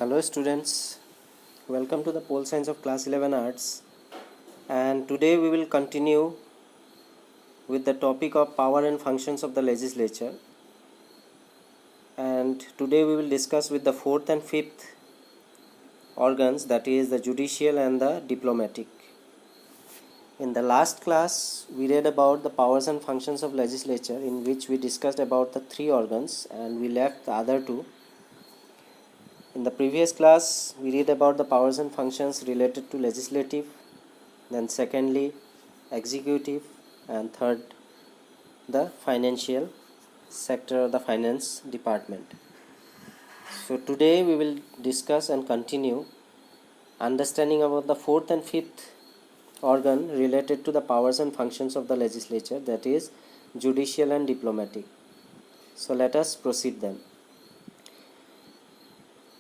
Hello students, welcome to the Pole Science of Class 11 Arts, and today we will continue with the topic of power and functions of the legislature, and today we will discuss with the fourth and fifth organs, that is the judicial and the diplomatic. In the last class we read about the powers and functions of legislature, in which we discussed about the three organs and we left the other two. In the previous class, we read about the powers and functions related to legislative, then secondly, executive, and third, the financial sector or the finance department. So today we will discuss and continue understanding about the fourth and fifth organ related to the powers and functions of the legislature, that is judicial and diplomatic. So let us proceed then.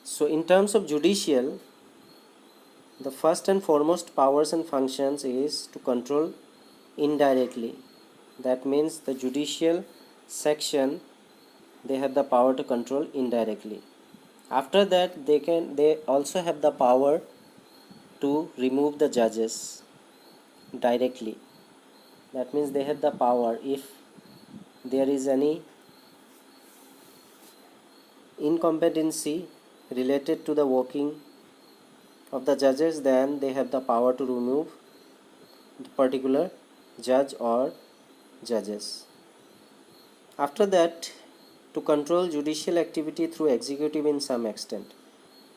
So in terms of judicial, the first and foremost powers and functions is to control indirectly. That means the judicial section, they have the power to control indirectly. After that, they also have the power to remove the judges directly. That means they have the power, if there is any incompetency related to the working of the judges, then they have the power to remove the particular judge or judges. After that, to control judicial activity through executive in some extent.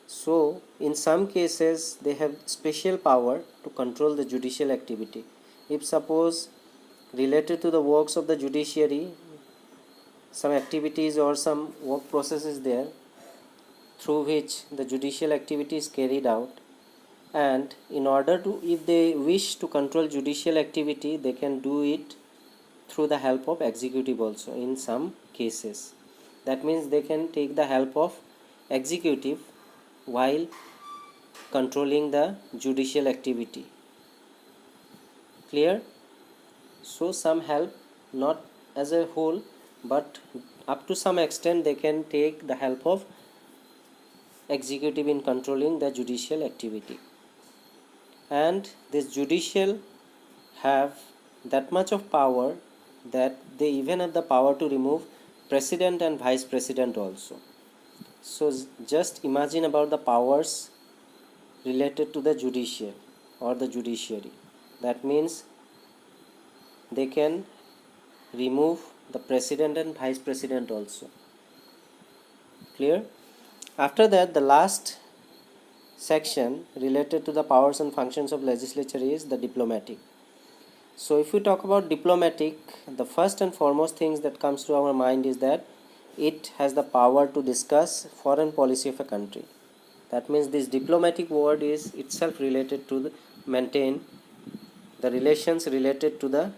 So in some cases they have special power to control the judicial activity. If suppose related to the works of the judiciary, some activities or some work process is there through which the judicial activity is carried out, and in order to, if they wish to control judicial activity, they can do it through the help of executive also in some cases. That means they can take the help of executive while controlling the judicial activity. Clear? So some help, not as a whole, but up to some extent they can take the help of executive in controlling the judicial activity. And this judicial have that much of power that they even have the power to remove president and vice president also. So just imagine about the powers related to the judicial or the judiciary. That means they can remove the president and vice president also. Clear? After that, the last section related to the powers and functions of legislature is the diplomatic. So if we talk about diplomatic, the first and foremost things that comes to our mind is that it has the power to discuss foreign policy of a country. That means this diplomatic word is itself related to maintain the relations related to the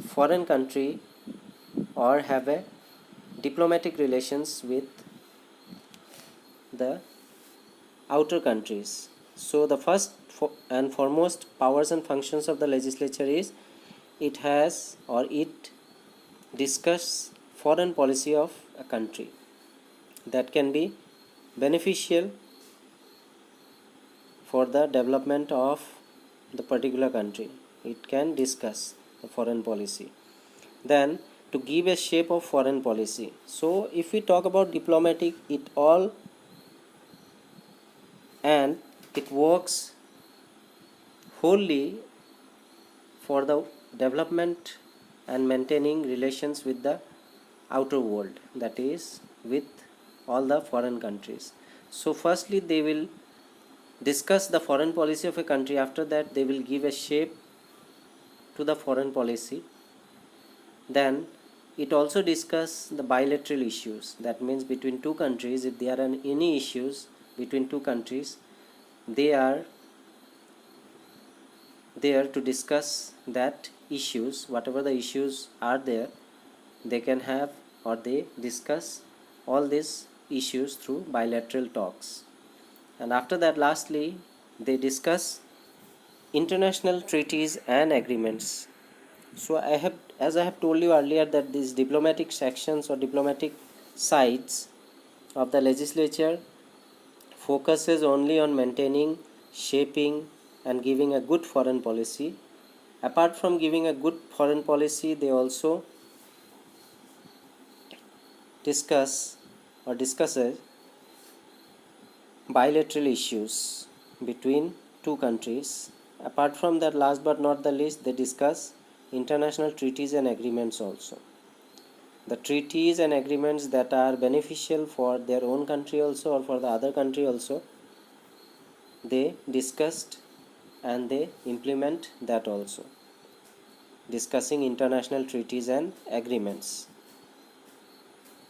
foreign country or have a diplomatic relations with the outer countries. So the first and foremost powers and functions of the legislature is it has or it discuss foreign policy of a country that can be beneficial for the development of the particular country. It can discuss the foreign policy. Then to give a shape of foreign policy. So if we talk about diplomatic, it all and it works wholly for the development and maintaining relations with the outer world, that is with all the foreign countries. So firstly they will discuss the foreign policy of a country. After that they will give a shape to the foreign policy. Then it also discuss the bilateral issues. That means between two countries, if there are any issues between two countries, they are there to discuss that issues. Whatever the issues are there, they can have or they discuss all these issues through bilateral talks. And after that, lastly, they discuss international treaties and agreements. So as I have told you earlier, that these diplomatic sections or diplomatic sides of the legislature focuses only on maintaining, shaping, and giving a good foreign policy. Apart from giving a good foreign policy, they also discusses bilateral issues between two countries. Apart from that, last but not the least, they discuss international treaties and agreements also. The treaties and agreements that are beneficial for their own country also or for the other country also, they discussed and they implement that also, discussing international treaties and agreements.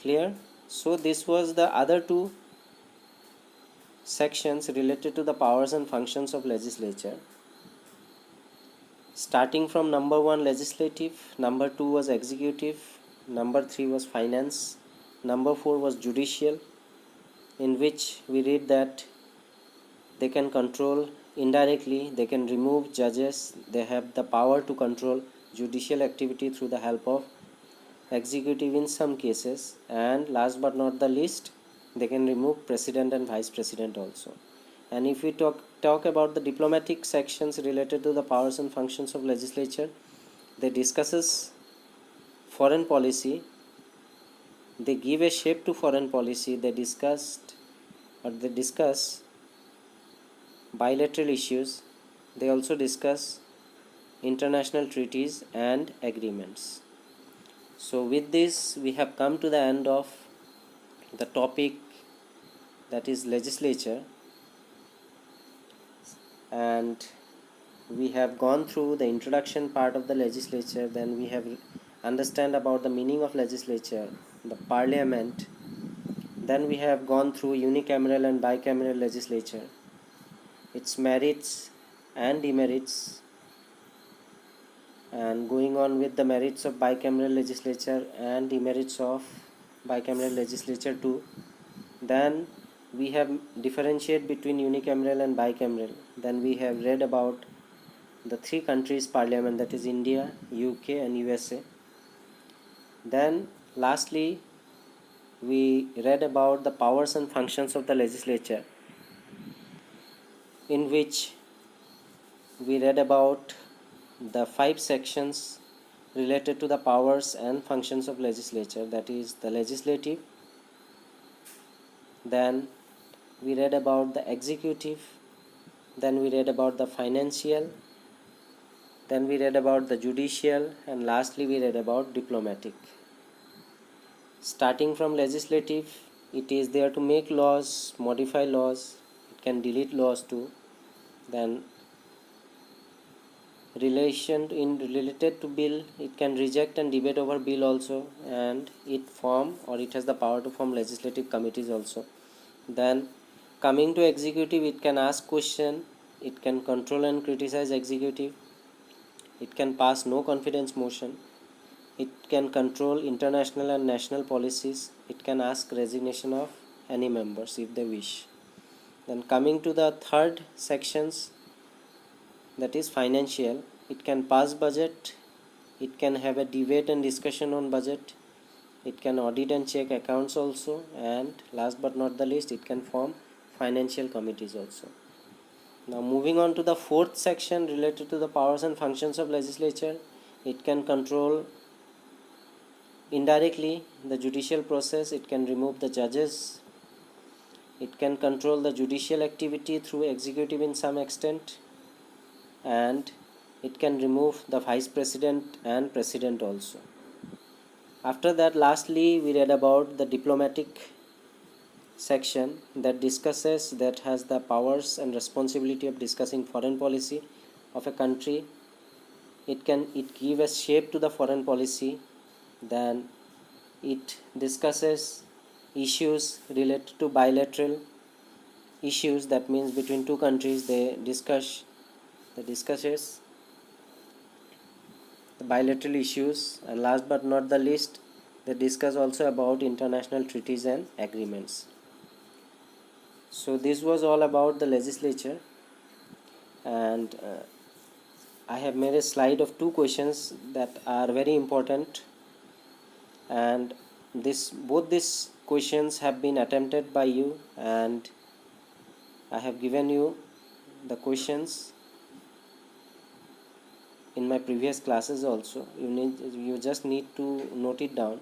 Clear? So this was the other two sections related to the powers and functions of legislature. Starting from number 1 legislative, number 2 was executive, number 3 was finance, number 4 was judicial, in which we read that they can control indirectly, they can remove judges, they have the power to control judicial activity through the help of executive in some cases, and last but not the least, they can remove president and vice president also. And if we talk about the diplomatic sections related to the powers and functions of legislature, they discusses foreign policy, they give a shape to foreign policy, they discuss bilateral issues, they also discuss international treaties and agreements. So with this, we have come to the end of the topic, that is legislature, and we have gone through the introduction part of the legislature. Then we have understand about the meaning of legislature, the parliament. Then we have gone through unicameral and bicameral legislature, its merits and demerits, and going on with the merits of bicameral legislature and demerits of bicameral legislature too. Then we have differentiate between unicameral and bicameral. Then we have read about the three countries parliament, that is India, UK and USA. Then lastly, we read about the powers and functions of the legislature, in which we read about the 5 sections related to the powers and functions of legislature, that is the legislative. Then we read about the executive, then we read about the financial, then we read about the judicial, and lastly we read about diplomatic. Starting from legislative, it is there to make laws, modify laws, it can delete laws too. Then related to bill, it can reject and debate over bill also, and it has the power to form legislative committees also. Then coming to executive, it can ask question, it can control and criticize executive, it can pass no confidence motion, it can control international and national policies, it can ask resignation of any members if they wish. Then coming to the third sections, that is financial, it can pass budget, it can have a debate and discussion on budget, it can audit and check accounts also, and last but not the least, it can form financial committees also. Now moving on to the fourth section related to the powers and functions of legislature, it can control indirectly the judicial process, it can remove the judges, it can control the judicial activity through executive in some extent, and it can remove the vice president and president also. After that, lastly, we read about the diplomatic section, that has the powers and responsibility of discussing foreign policy of a country. It give a shape to the foreign policy. Then it discusses issues related to bilateral issues, that means between two countries they discusses the bilateral issues, and last but not the least, they discuss also about international treaties and agreements. So this was all about the legislature, and I have made a slide of 2 questions that are very important, and both these questions have been attempted by you, and I have given you the questions in my previous classes also. You just need to note it down.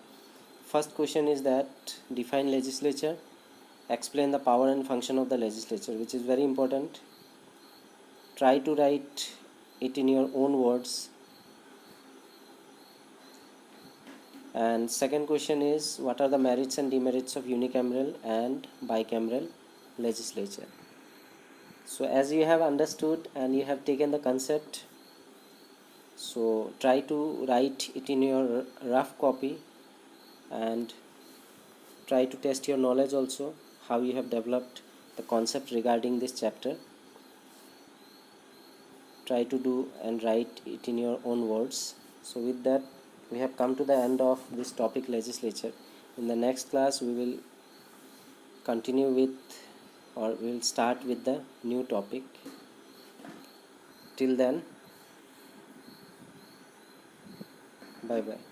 First question is that define legislature, explain the power and function of the legislature, which is very important. Try to write it in your own words. And second question is, what are the merits and demerits of unicameral and bicameral legislature? So as you have understood and you have taken the concept, so try to write it in your rough copy and try to test your knowledge also, how you have developed the concept regarding this chapter. Try to do and write it in your own words. So with that, we have come to the end of this topic, legislature. In the next class we will continue with, or we will start with the new topic. Till then, bye bye.